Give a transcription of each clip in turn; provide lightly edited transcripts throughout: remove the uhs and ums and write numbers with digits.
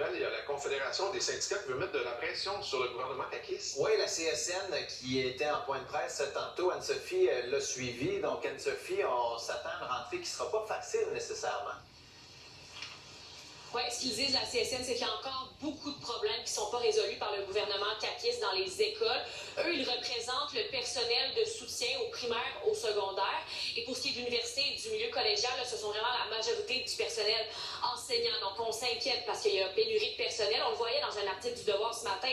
nouvelle. Il y a la Confédération des syndicats qui veut mettre de la pression sur le gouvernement caquiste. Oui, la CSN qui était en point de presse tantôt, Anne-Sophie l'a suivi. Donc, Anne-Sophie, on s'attend à une rentrée qui ne sera pas facile nécessairement. Oui, ce qu'ils disent, la CSN, c'est qu'il y a encore beaucoup de problèmes qui ne sont pas résolus par le gouvernement caquiste dans les écoles. Eux, ils représentent le personnel de soutien au primaire, au secondaire. Et pour ce qui est de l'université et du milieu collégial, là, ce sont vraiment la majorité du personnel enseignant. Donc, on s'inquiète parce qu'il y a pénurie de personnel. On le voyait dans un article du Devoir ce matin,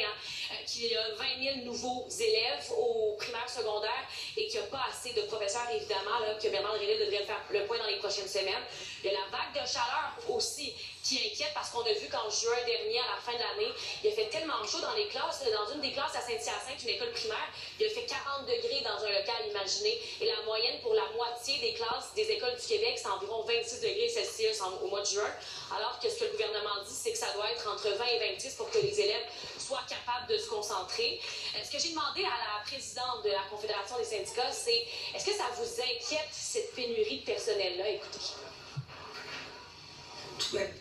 qu'il y a 20 000 nouveaux élèves au primaire, secondaire et qu'il n'y a pas assez de professeurs, évidemment, là, que Bernard Drinville devrait faire le point dans les prochaines semaines. Il y a la vague de chaleur aussi qui inquiète parce qu'on a vu qu'en juin dernier, à la fin de l'année, il a fait tellement chaud dans les classes. Dans une des classes à Saint-Hyacinthe, une école primaire, il a fait 40 degrés dans un local, imaginé. Et la moyenne pour la moitié des classes des écoles du Québec, c'est environ 26 degrés Celsius au mois de juin. Alors que ce que le gouvernement dit, c'est que ça doit être entre 20 et 26 pour que les élèves soient capables de se concentrer. Ce que j'ai demandé à la présidente de la Confédération des syndicats, c'est est-ce que ça vous inquiète, cette pénurie de personnel-là? Écoutez.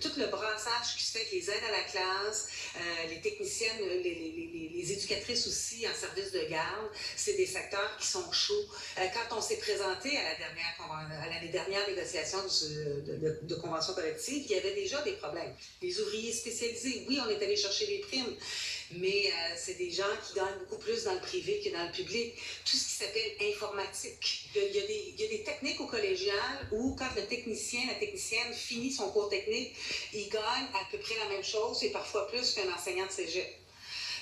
Tout le brassage qui se fait avec les aides à la classe, les techniciennes, les éducatrices aussi en service de garde, c'est des secteurs qui sont chauds. Quand on s'est présenté à l'année dernière négociation de convention collective, il y avait déjà des problèmes. Les ouvriers spécialisés, oui, on est allé chercher les primes, mais c'est des gens qui gagnent beaucoup plus dans le privé que dans le public. Tout ce qui s'appelle informatique. Il y a des techniques au collégial où quand le technicien, la technicienne finit son cours technique, il gagne à peu près la même chose et parfois plus qu'un enseignant de cégep.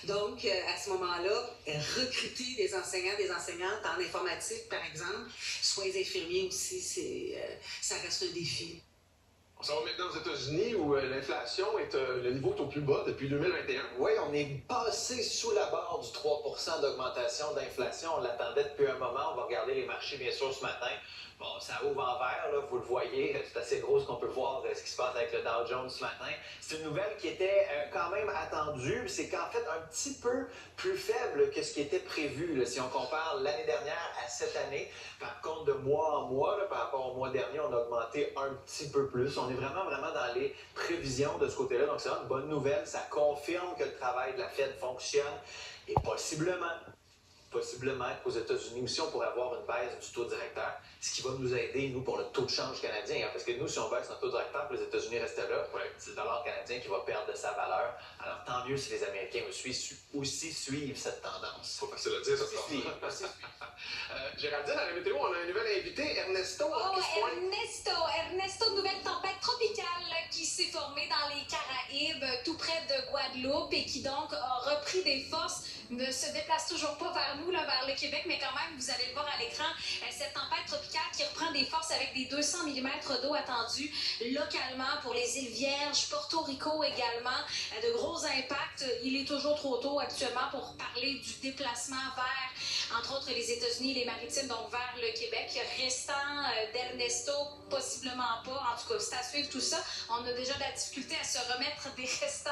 Donc, à ce moment-là, recruter des enseignants, des enseignantes en informatique, par exemple, soit les infirmiers aussi, ça reste un défi. On s'en va maintenant aux États-Unis où l'inflation est le niveau est au plus bas depuis 2021. Oui, on est passé sous la barre du 3 % d'augmentation d'inflation. On l'attendait depuis un moment. On va regarder les marchés, bien sûr, ce matin. Bon, ça ouvre en vert, là, vous le voyez. C'est assez gros ce qu'on peut voir, ce qui se passe avec le Dow Jones ce matin. C'est une nouvelle qui était quand même attendue. C'est qu'en fait, un petit peu plus faible que ce qui était prévu. Là, si on compare l'année dernière à cette année, par contre, de mois en mois, là, par rapport au mois dernier, on a augmenté un petit peu plus. On est vraiment dans les prévisions de ce côté-là. Donc, c'est vraiment une bonne nouvelle. Ça confirme que le travail de la Fed fonctionne et possiblement qu'aux États-Unis aussi, on pourrait avoir une baisse du taux directeur, ce qui va nous aider, nous, pour le taux de change canadien. Parce que nous, si on baisse notre taux directeur, puis les États-Unis restaient là, c'est le dollar canadien qui va perdre de sa valeur. Alors, tant mieux si les Américains aussi suivent cette tendance. C'est pas facile à dire, ça. Géraldine, à la météo, on a un nouvel invité, Ernesto. Ernesto, nouvelle tempête tropicale qui s'est formée dans les Caraïbes, tout près de Guadeloupe, et qui donc a repris des forces, ne se déplace toujours pas vers nous, là, vers le Québec, mais quand même, vous allez le voir à l'écran, cette tempête tropicale qui reprend des forces avec des 200 mm d'eau attendus localement pour les îles Vierges, Porto Rico également, de gros impacts. Il est toujours trop tôt actuellement pour parler du déplacement vers, entre autres, les États-Unis, les Maritimes, donc vers le Québec. Restant d'Ernesto, possiblement pas. En tout cas, c'est à suivre tout ça. On a déjà de la difficulté à se remettre des restants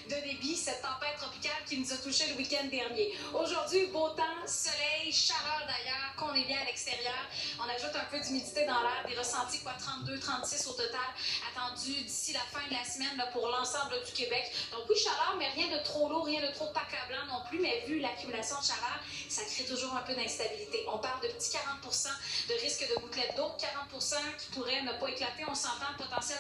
de débit, cette tempête tropicale qui nous a touché le week-end dernier. Aujourd'hui, beau temps, soleil, chaleur d'ailleurs, qu'on est bien à l'extérieur. On ajoute un peu d'humidité dans l'air, des ressentis 32-36 au total attendus d'ici la fin de la semaine là, pour l'ensemble du Québec. Donc oui, chaleur, mais rien de trop lourd, rien de trop accablant non plus, mais vu l'accumulation de chaleur, ça crée toujours un peu d'instabilité. On parle de petits 40 % de risque de gouttelettes d'eau, 40 % qui pourraient ne pas éclater. On s'entend le potentiel